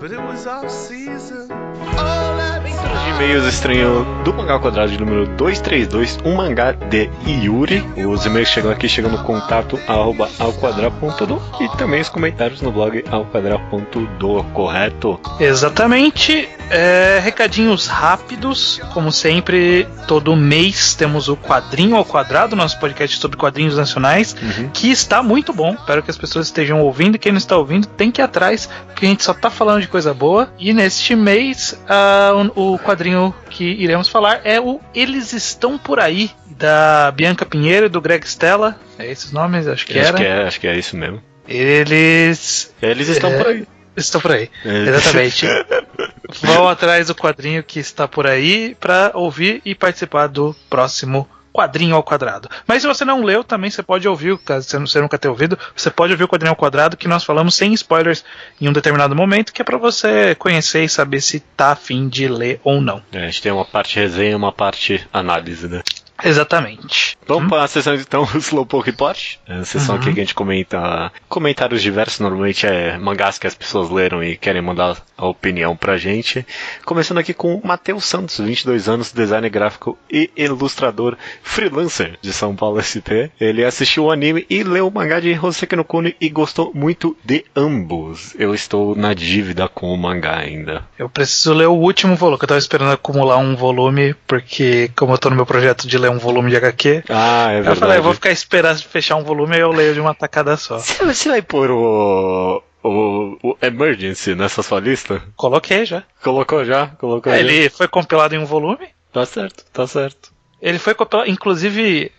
but it was our season. Oh, let me De e-mails estranho do Mangá ao Quadrado de número 232, um mangá de Yuri. Os e-mails chegam no contato @alquadrado.do e também os comentários no blog alquadrado.do, correto? Exatamente. Recadinhos rápidos, como sempre, todo mês temos o Quadrinho ao Quadrado, nosso podcast sobre quadrinhos nacionais, que está muito bom. Espero que as pessoas estejam ouvindo, e quem não está ouvindo tem que ir atrás, porque a gente só está falando de coisa boa. E neste mês, o quadrinho que iremos falar é o Eles Estão Por Aí, da Bianca Pinheiro e do Greg Stella. É esses nomes? Acho que é isso mesmo. Eles estão por aí. Estão por aí, exatamente. Vão atrás do quadrinho que está por aí para ouvir e participar do próximo Quadrinho ao Quadrado. Mas se você não leu, também você pode ouvir, caso você nunca tenha ouvido, você pode ouvir o Quadrinho ao Quadrado, que nós falamos sem spoilers em um determinado momento, que é para você conhecer e saber se tá a fim de ler ou não. A gente tem uma parte resenha e uma parte análise, né? Exatamente. Vamos para a sessão então, o Slowpoke Report. É a sessão aqui que a gente comenta comentários diversos, normalmente é mangás que as pessoas leram e querem mandar a opinião pra gente. Começando aqui com o Matheus Santos, 22 anos, designer gráfico e ilustrador freelancer de São Paulo SP. Ele assistiu o anime e leu o mangá de Hoseki no Kuni e gostou muito de ambos. Eu estou na dívida com o mangá ainda. Eu preciso ler o último volume, que eu tava esperando acumular um volume, porque como eu tô no meu projeto de ler um volume de HQ, é verdade. Eu falei, eu vou ficar esperando fechar um volume e eu leio de uma tacada só. Você vai pôr o Emergency nessa sua lista? Coloquei já. Colocou já? Ele foi compilado em um volume? Tá certo. Ele foi copiado, inclusive,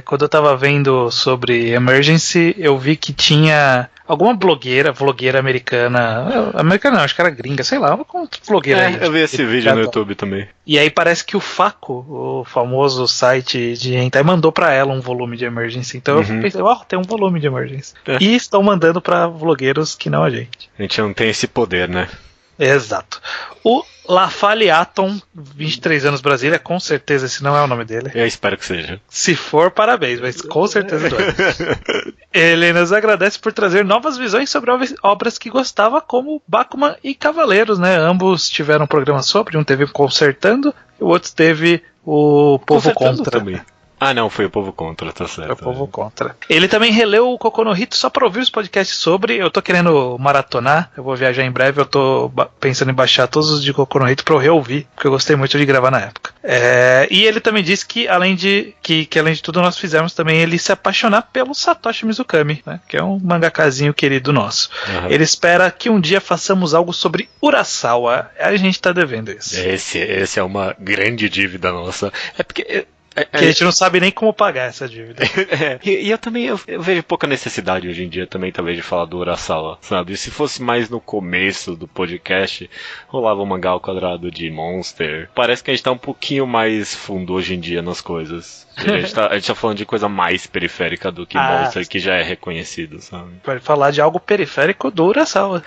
quando eu tava vendo sobre Emergency, eu vi que tinha alguma vlogueira americana não, acho que era gringa, sei lá, uma vlogueira aí. Eu vi esse vídeo no YouTube também. E aí parece que o Faco, o famoso site de hentai, mandou pra ela um volume de Emergency. Então eu pensei, tem um volume de Emergency. E estão mandando pra vlogueiros que não a gente. A gente não tem esse poder, né? Exato. O Lafalle Atom, 23 anos, Brasília, com certeza esse não é o nome dele. Eu espero que seja. Se for, parabéns, mas com certeza não é. Ele nos agradece por trazer novas visões sobre obras que gostava, como Bakuman e Cavaleiros, né? Ambos tiveram um programa sobre, um teve Consertando e o outro teve o Povo Contra. Também. Ah, não, foi o Povo Contra, tá certo. Foi o Povo Contra. Ele também releu o Kokono Hito só pra ouvir os podcasts sobre. Eu tô querendo maratonar, eu vou viajar em breve, eu tô pensando em baixar todos os de Kokono Hito pra eu reouvir, porque eu gostei muito de gravar na época. E ele também disse que além de tudo nós fizemos também ele se apaixonar pelo Satoshi Mizukami, né, que é um mangakazinho querido nosso. Ele espera que um dia façamos algo sobre Urasawa. A gente tá devendo isso. Esse é uma grande dívida nossa. É porque... que a gente não sabe nem como pagar essa dívida. E eu também eu vejo pouca necessidade hoje em dia também, talvez, de falar do Urasawa, sabe? Se fosse mais no começo do podcast, rolava um mangá ao quadrado de Monster. Parece que a gente tá um pouquinho mais fundo hoje em dia nas coisas. A gente tá falando de coisa mais periférica do que Monster, que já é reconhecido, sabe? Pode falar de algo periférico do Urasawa.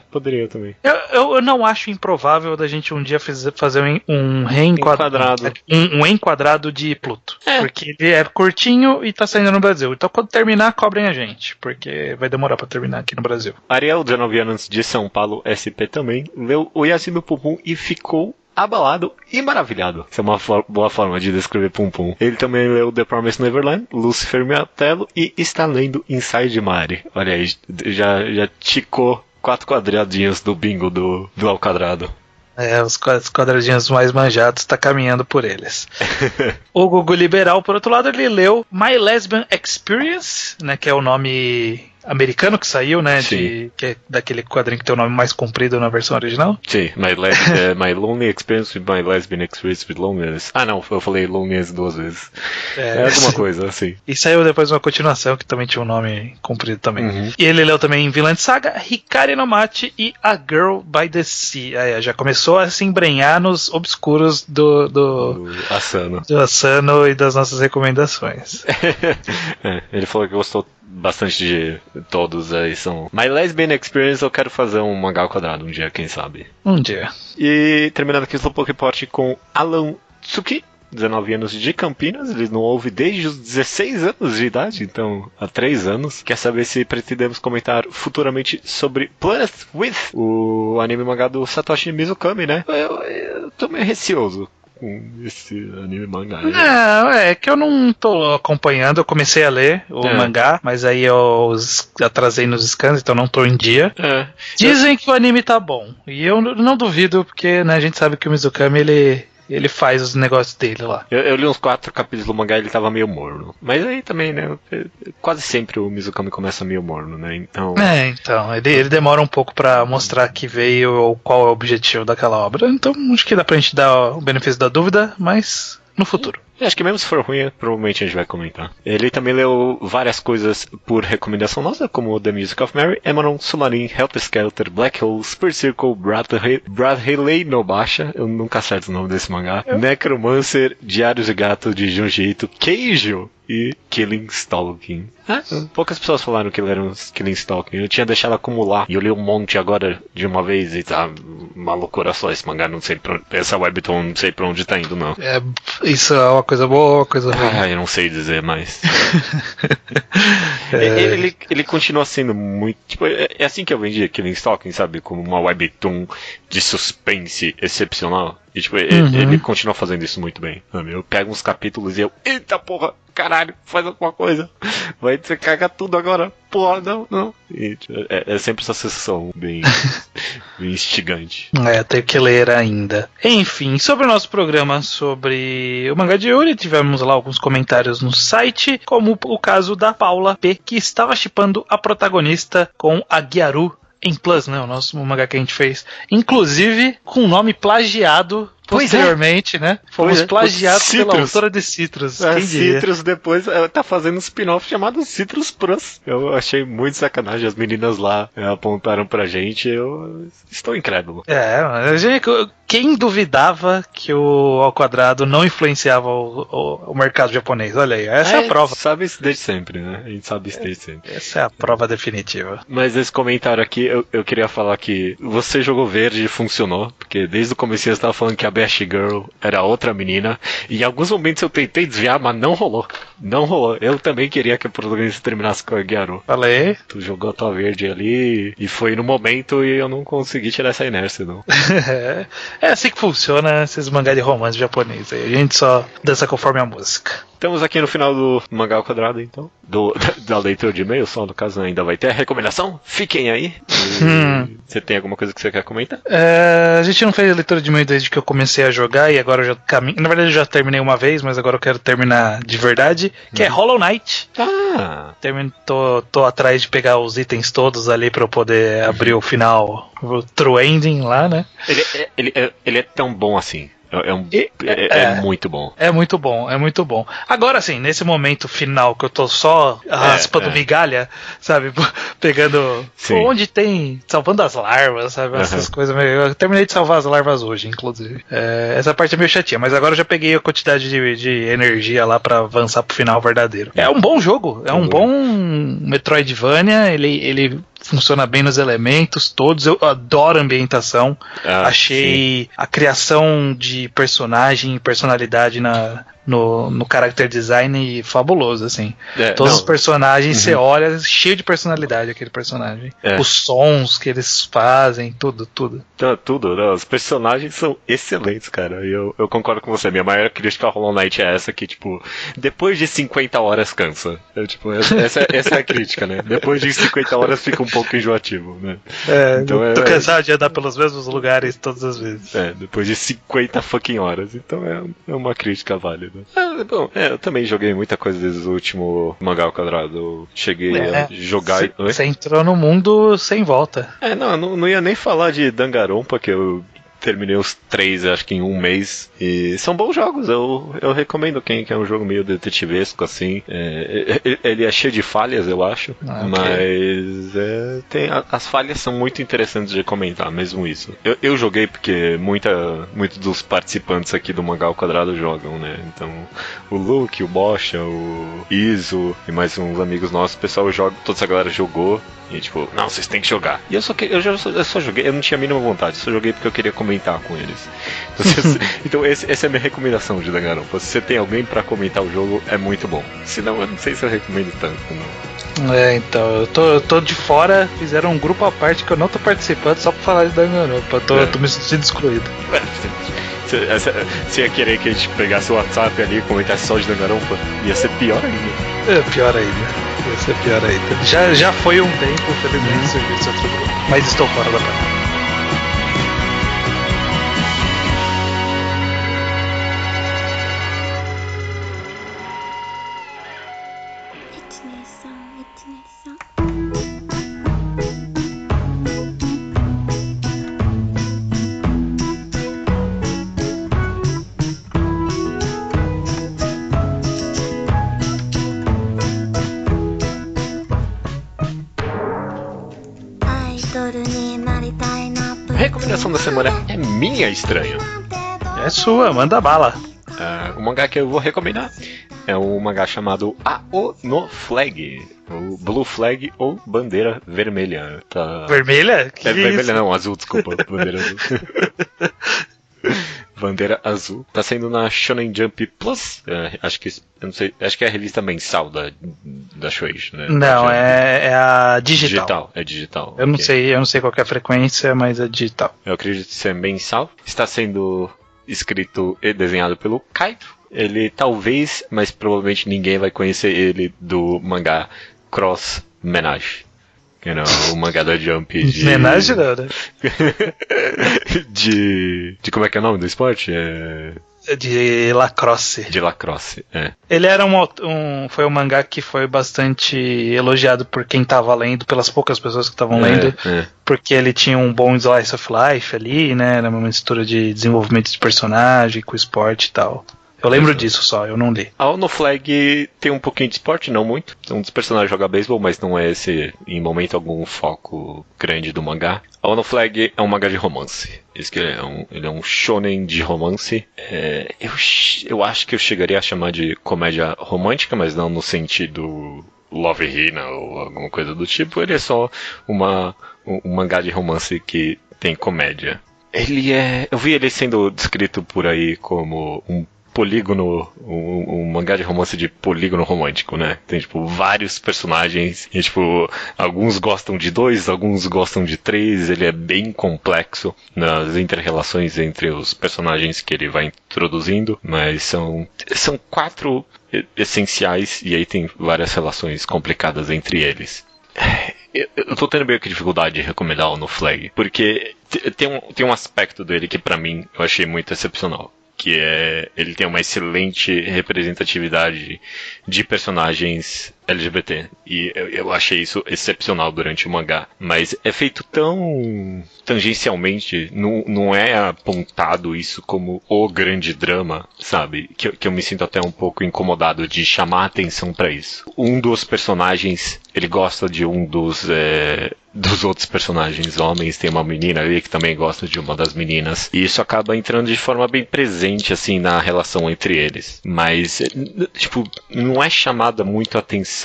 Poderia também. Eu não acho improvável da gente um dia fazer um reenquadrado. Um enquadrado de Pluto. Porque ele é curtinho e tá saindo no Brasil. Então quando terminar, cobrem a gente. Porque vai demorar pra terminar aqui no Brasil. Ariel, 19 anos, de São Paulo, SP também, leu o Yasumi Pum Pum e ficou abalado e maravilhado. Isso é uma boa forma de descrever Pum Pum. Ele também leu The Promised Neverland, Lucifer Miatello e está lendo Inside Mari. Olha aí, já ticou 4 quadradinhos do bingo do ao quadrado. Os quadradinhos mais manjados, tá caminhando por eles. O Gugu Liberal, por outro lado, ele leu My Lesbian Experience, né, que é o nome americano que saiu, né? Que é daquele quadrinho que tem o nome mais comprido na versão original. Sim, My Lonely Experience with My Lesbian Experience with Loneliness. Ah, não, eu falei Loneliness 2 vezes. É alguma coisa, assim. E saiu depois uma continuação que também tinha um nome comprido também. E ele leu também Vinland Saga, Hikari no Machi e A Girl by the Sea. Já começou a se embrenhar nos obscuros do Asano. Do Asano e das nossas recomendações. Ele falou que gostou bastante de todos aí. São My Lesbian Experience. Eu quero fazer um mangá ao quadrado um dia, quem sabe. Um dia. E terminando aqui o Slowpoke Report com Alan Tsuki, 19 anos, de Campinas. Ele não ouve desde os 16 anos de idade, então há 3 anos. Quer saber se pretendemos comentar futuramente sobre Planet With, o anime mangá do Satoshi Mizukami, né? Eu tô meio receoso com esse anime mangá. Não, é que eu não tô acompanhando. Eu comecei a ler o mangá, mas aí eu atrasei nos scans, então não tô em dia. Dizem que o anime tá bom, e eu não duvido, porque, né, a gente sabe que o Mizukami, ele faz os negócios dele lá. Eu li uns 4 capítulos do mangá e ele tava meio morno. Mas aí também, né? Quase sempre o Mizukami começa meio morno, né? Então. Ele demora um pouco pra mostrar que veio ou qual é o objetivo daquela obra. Então acho que dá pra gente dar o benefício da dúvida, mas no futuro. Acho que mesmo se for ruim, provavelmente a gente vai comentar. Ele também leu várias coisas por recomendação nossa, como The Music of Mary, Emanon, Sumarin, Helter Skelter, Black Hole, Spirit Circle, Bradley no Baixa, eu nunca acerto o nome desse mangá, Necromancer, Diários de Gato de Junji Ito, Keijo e Killing Stalking. Poucas pessoas falaram que ele era um Killing Stalking. Eu tinha deixado acumular e eu li um monte agora de uma vez e tá uma loucura só esse mangá. Não sei pra, essa webtoon, não sei pra onde tá indo, não. Isso é uma coisa boa ou uma coisa ruim? Eu não sei dizer mais. Ele continua sendo muito. Tipo, é assim que eu vendia Killing Stalking, sabe? Como uma webtoon de suspense excepcional. E tipo, ele continua fazendo isso muito bem, sabe? Eu pego uns capítulos e eu, eita porra, caralho, faz alguma coisa. Vai você caga tudo agora, porra, não. E, tipo, é sempre essa sensação bem instigante. Tenho que ler ainda. Enfim, sobre o nosso programa sobre o mangá de Yuri, tivemos lá alguns comentários no site, como o caso da Paula P, que estava shippando a protagonista com a Gyaru em Plus, né? O nosso mangá que a gente fez. Inclusive, com o nome plagiado posteriormente, né? Fomos plagiados pela autora de Citrus. A Quem diria? Citrus depois tá fazendo um spin-off chamado Citrus Plus. Eu achei muito sacanagem. As meninas lá apontaram pra gente. Eu estou incrédulo. Quem duvidava que o Ao Quadrado não influenciava o mercado japonês? Olha aí, essa é a prova. Sabe isso desde sempre, né? A gente sabe isso desde sempre. Essa é a prova definitiva. Mas esse comentário aqui, eu queria falar que você jogou verde e funcionou, porque desde o começo você estava falando que a Bash Girl era outra menina, e em alguns momentos eu tentei desviar, mas não rolou. Não rolou. Eu também queria que a protagonista terminasse com a Gyaru. Falei. Tu jogou a tua verde ali, e foi no momento e eu não consegui tirar essa inércia, não. É assim que funciona esses mangá de romance japonês aí. A gente só dança conforme a música. Estamos aqui no final do Mangá ao Quadrado, então. Da leitura de e-mail, só no caso ainda vai ter a recomendação. Fiquem aí. Você tem alguma coisa que você quer comentar? A gente não fez a leitura de e-mail desde que eu comecei a jogar e agora eu já caminho. Na verdade eu já terminei uma vez, mas agora eu quero terminar de verdade. Que é Hollow Knight. Tô atrás de pegar os itens todos ali pra eu poder abrir o final, o true ending lá, né? Ele é tão bom assim. É muito bom. É muito bom, é muito bom. Agora sim, nesse momento final que eu tô só raspando migalha, sabe? Pegando onde tem, salvando as larvas, sabe? Essas coisas. Eu terminei de salvar as larvas hoje, inclusive. Essa parte é meio chatinha, mas agora eu já peguei a quantidade de energia lá pra avançar pro final verdadeiro. É um bom jogo, é um bom Metroidvania, ele funciona bem nos elementos todos. Eu adoro a ambientação. Achei a criação de personagem e personalidade no character design fabuloso, assim. Todos os personagens, você olha, cheio de personalidade aquele personagem. Os sons que eles fazem, tudo. Tudo, né? Os personagens são excelentes, cara. E eu concordo com você. Minha maior crítica ao Hollow Knight é essa, que, tipo, depois de 50 horas cansa. Essa é a crítica, né? Depois de 50 horas fica um pouco enjoativo, né? Então, tô cansado de andar pelos mesmos lugares todas as vezes. Depois de 50 fucking horas. Então é uma crítica válida. Bom, eu também joguei muita coisa desde o último Mangá ao Quadrado. Eu cheguei a jogar... Você entrou no mundo sem volta. Não ia nem falar de Danganronpa, que eu terminei os 3, acho que em um mês. E são bons jogos, eu recomendo quem quer um jogo meio detetivesco, assim. Ele é cheio de falhas, eu acho. Mas as falhas são muito interessantes de comentar, mesmo isso. Eu joguei porque muitos dos participantes aqui do Mangá ao Quadrado jogam, né? Então, o Luke, o Bocha, o Iso e mais uns amigos nossos, o pessoal joga, toda essa galera jogou. E tipo, não, vocês têm que jogar. E eu só joguei, eu não tinha a mínima vontade, só joguei porque eu queria comentar com eles. Então essa é a minha recomendação de Danganronpa. Se você tem alguém pra comentar o jogo, é muito bom. Senão eu não sei se eu recomendo tanto, não. Então, eu tô de fora, fizeram um grupo à parte que eu não tô participando só pra falar de Danganronpa. Tô me sentindo excluído. Você ia querer que a gente pegasse o WhatsApp ali e comentasse só de Danganronpa? Ia ser pior ainda. Pior ainda. Ia ser pior ainda. Já foi um tempo, felizmente, surgiu esse outro grupo. Mas estou fora da parte. A recomendação da semana é minha, estranho. É sua, manda bala. O mangá que eu vou recomendar é um mangá chamado Ao no Flag, ou Blue Flag ou Bandeira Vermelha. Vermelha? Que vermelha isso? Não, azul, desculpa. Bandeira azul. Bandeira azul. Tá saindo na Shonen Jump Plus. Acho que eu não sei, acho que é a revista mensal da Shueisha, né? Não, é a digital. É digital. Eu não sei qual que é a frequência, mas é digital. Eu acredito ser mensal. Está sendo escrito e desenhado pelo Kaito. Ele talvez, mas provavelmente ninguém vai conhecer ele do mangá Cross Menage. Que não, o mangá da Jump de... Menage não, né? de como é que é o nome do esporte? De Lacrosse. De Lacrosse, é. Ele era foi um mangá que foi bastante elogiado por quem tava lendo, pelas poucas pessoas que estavam lendo, porque ele tinha um bom slice of life ali, né? Era uma mistura de desenvolvimento de personagem com esporte e tal. Eu lembro disso só, eu não li. A Ono Flag tem um pouquinho de esporte, não muito. Um dos personagens joga beisebol, mas não é esse, em momento algum, o foco grande do mangá. A Ono Flag é um mangá de romance. Ele é um shonen de romance. Eu acho que eu chegaria a chamar de comédia romântica, mas não no sentido Love Hina ou alguma coisa do tipo. Ele é só um mangá de romance que tem comédia. Eu vi ele sendo descrito por aí como um polígono, um mangá de romance de polígono romântico, né? Tem, tipo, vários personagens e, tipo, alguns gostam de 2, alguns gostam de 3. Ele é bem complexo nas inter-relações entre os personagens que ele vai introduzindo, mas são 4 essenciais e aí tem várias relações complicadas entre eles. Eu tô tendo meio que dificuldade de recomendar o No Flag, porque tem um aspecto dele que pra mim eu achei muito excepcional. Que ele tem uma excelente representatividade de personagens LGBT. E eu achei isso excepcional durante o mangá. Mas é feito tão tangencialmente, não é apontado isso como o grande drama, sabe? Que eu me sinto até um pouco incomodado de chamar a atenção pra isso. Um dos personagens, ele gosta de um dos outros personagens homens, tem uma menina ali que também gosta de uma das meninas, e isso acaba entrando de forma bem presente, assim, na relação entre eles. Mas, tipo, não é chamada muito a atenção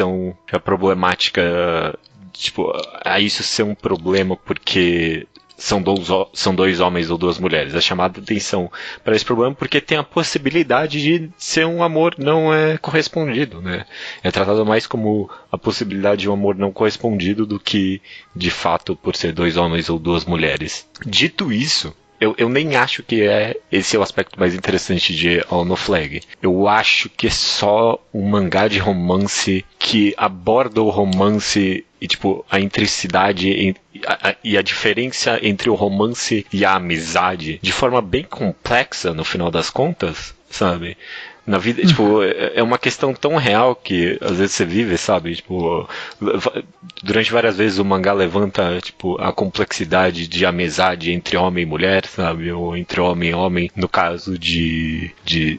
a problemática, tipo, a isso ser um problema porque são dois homens ou 2 mulheres. É chamada a atenção para esse problema porque tem a possibilidade de ser um amor não correspondido, né? É tratado mais como a possibilidade de um amor não correspondido do que, de fato, por ser 2 homens ou 2 mulheres. Dito isso, eu nem acho que esse é o aspecto mais interessante de Ono Flag. Eu acho que é só um mangá de romance que aborda o romance e, tipo, a intricidade e a diferença entre o romance e a amizade de forma bem complexa, no final das contas, sabe? Na vida, tipo, é uma questão tão real que às vezes você vive, sabe? Tipo, durante várias vezes o mangá levanta, tipo, a complexidade de amizade entre homem e mulher, sabe? Ou entre homem e homem, no caso de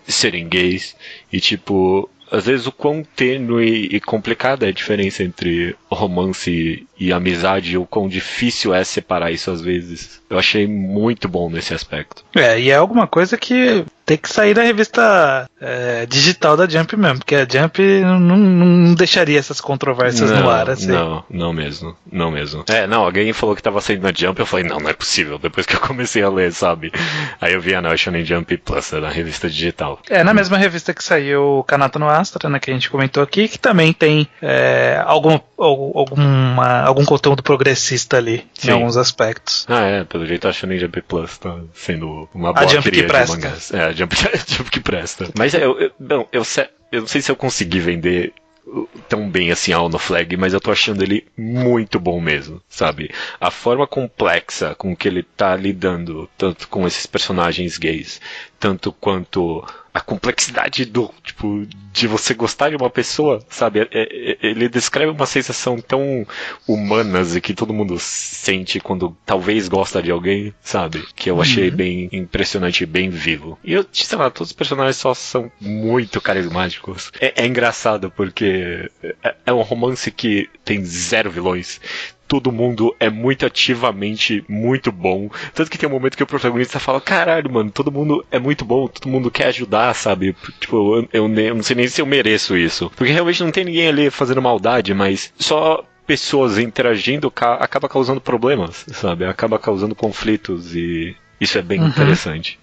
serem gays. E, tipo, às vezes o quão tênue e complicada é a diferença entre romance e amizade, o quão difícil é separar isso às vezes. Eu achei muito bom nesse aspecto. E é alguma coisa que tem que sair da revista digital da Jump mesmo, porque a Jump não deixaria essas controvérsias no ar, assim. Não mesmo. Alguém falou que tava saindo na Jump, eu falei, não é possível, depois que eu comecei a ler, sabe? Aí eu vi a Shonen Jump Plus, na revista digital. Na mesma revista que saiu o Kanata no Astra, né, que a gente comentou aqui, que também tem algum conteúdo progressista ali, Sim. em alguns aspectos. Pelo jeito a Shonen Jump Plus tá sendo uma boa cria de mangás. A Jump que presta. Mas eu não sei se eu consegui vender tão bem assim a Ono Flag, mas eu tô achando ele muito bom mesmo, sabe? A forma complexa com que ele tá lidando, tanto com esses personagens gays, tanto quanto a complexidade de você gostar de uma pessoa, sabe? Ele descreve uma sensação tão humanas e que todo mundo sente quando talvez gosta de alguém, sabe? Que eu achei bem impressionante e bem vivo. E sei lá, todos os personagens só são muito carismáticos. É engraçado porque é um romance que tem 0 vilões. Todo mundo é muito ativamente muito bom. Tanto que tem um momento que o protagonista fala, caralho, mano, todo mundo é muito bom, todo mundo quer ajudar, sabe? Tipo, eu não sei nem se eu mereço isso. Porque realmente não tem ninguém ali fazendo maldade, mas só pessoas interagindo acaba causando problemas, sabe? Acaba causando conflitos e isso é bem interessante.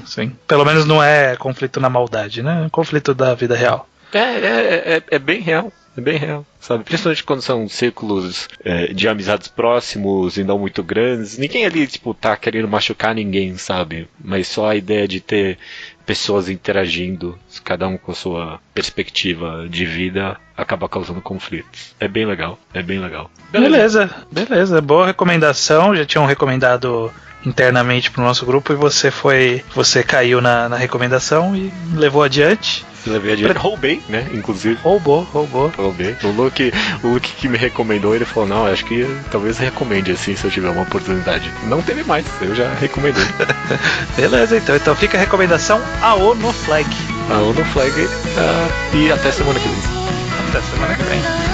Sim. Pelo menos não é conflito na maldade, né? É conflito da vida real. É bem real. É bem real, sabe? Principalmente quando são círculos de amizades próximos e não muito grandes. Ninguém ali, tipo, tá querendo machucar ninguém, sabe? Mas só a ideia de ter pessoas interagindo, cada um com a sua perspectiva de vida, acaba causando conflitos. É bem legal. Beleza. Boa recomendação. Já tinham recomendado internamente pro nosso grupo e você caiu na recomendação e levou adiante. Levei adiante. Roubei, né? Inclusive. Roubou. Roubei. O Luke que me recomendou, ele falou, não, acho que talvez recomende assim se eu tiver uma oportunidade. Não teve mais, eu já recomendei. Beleza, então fica a recomendação AO no Flag. AO no Flag e até semana que vem. Até semana que vem.